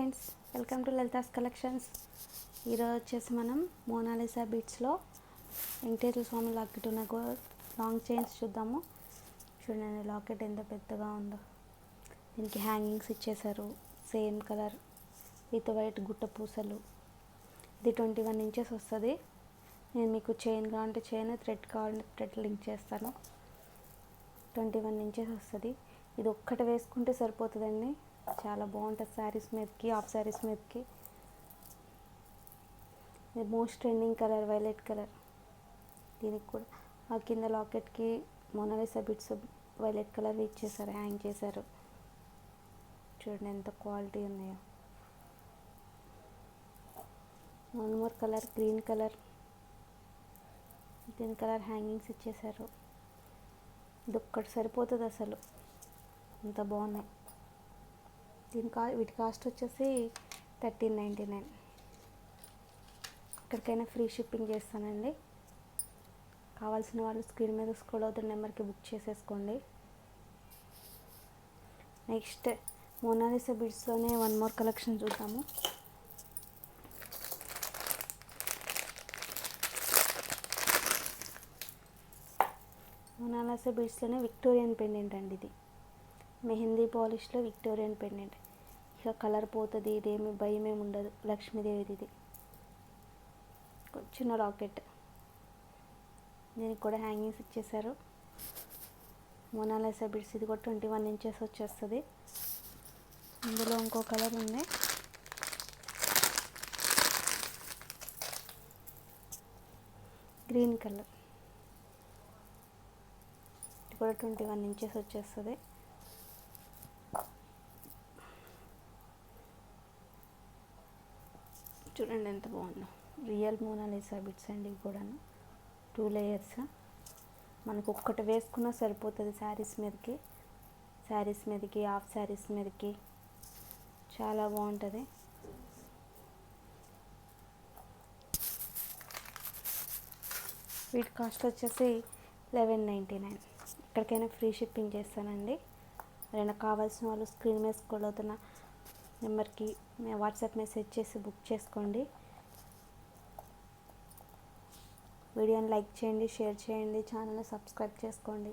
Friends, welcome to Lalitha's collections. ఈరోజు వచ్చేసి మనం మోనాలిసా బీట్స్లో వెంకటేశ్వర స్వామి లాకెట్ ఉన్న లాంగ్ చైన్స్ చూద్దాము. చూడండి లాకెట్ ఎంత పెద్దగా ఉందో. దీనికి హ్యాంగింగ్స్ ఇచ్చేసారు, సేమ్ కలర్ విత్ వైట్ గుట్ట పూసలు. ఇది 21 ఇంచెస్ వస్తుంది. నేను మీకు చైన్ కావాలంటే చైన్, థ్రెడ్ కావాలంటే థ్రెడ్ లింక్ చేస్తాను. 21 ఇంచెస్ వస్తుంది. ఇది ఒక్కటి వేసుకుంటే సరిపోతుందండి. చాలా బాగుంటుంది శారీస్ మీదకి, హాఫ్ శారీస్ మీదకి. ఇది most trending colour violet colour. దీనికి కూడా ఆ కింద లాకెట్కి మోనాలిసా బిట్స్ వైలెట్ కలర్ ఇచ్చేసారు, హ్యాంగ్ చేశారు. చూడండి ఎంత క్వాలిటీ ఉన్నాయో. One more colour green colour. దీని కలర్ హ్యాంగింగ్స్ ఇచ్చేసారు. ఇది ఒక్కటి సరిపోతుంది అసలు, అంత బాగున్నాయి. వీటి కాస్ట్ వచ్చేసి 1399. ఎక్కడికైనా ఫ్రీ షిప్పింగ్ చేస్తానండి. కావాల్సిన వాళ్ళు స్క్రీన్ మీద స్క్రోల్ అవుతున్న నెంబర్కి బుక్ చేసేసుకోండి. నెక్స్ట్ మోనాలిసా బీడ్స్లోనే వన్ మోర్ కలెక్షన్ చూద్దాము. మోనాలిసా బీడ్స్లోనే విక్టోరియన్ పెండెంట్ అండి. ఇది మెహందీ పాలిష్లో విక్టోరియన్ పెండెంట్. ఇక కలర్ పోతుంది, ఇదేమి భయమేమి ఉండదు. లక్ష్మీదేవిది ఇది. చిన్న లాకెట్. దీనికి కూడా హ్యాంగింగ్స్ ఇచ్చేసారు. మోనాలిసా బిడ్స్ ఇది కూడా 21 ఇంచెస్ వచ్చేస్తుంది. ఇందులో ఇంకో కలర్ ఉంది. Green colour. ఇది కూడా 21 ఇంచెస్ వచ్చేస్తుంది. చూడండి ఎంత బాగుందో. రియల్ మోనాలిసా బిట్స్ అండి. ఇవి కూడా 2 లేయర్స్. మనకు ఒక్కటి వేసుకున్నా సరిపోతుంది శారీస్ మీదకి, హాఫ్ శారీస్ మీదకి. చాలా బాగుంటుంది. వీటి కాస్ట్ వచ్చేసి 1199. ఎక్కడికైనా ఫ్రీ షిప్పింగ్ చేస్తానండి. ఎవరైనా కావాల్సిన వాళ్ళు స్క్రీన్ మీద స్క్రోల్ అవుతున్న నెంబర్కి వాట్సాప్ మెసేజ్ చేసి బుక్ చేసుకోండి. వీడియోని లైక్ చేయండి, షేర్ చేయండి, ఛానల్ని సబ్స్క్రైబ్ చేసుకోండి.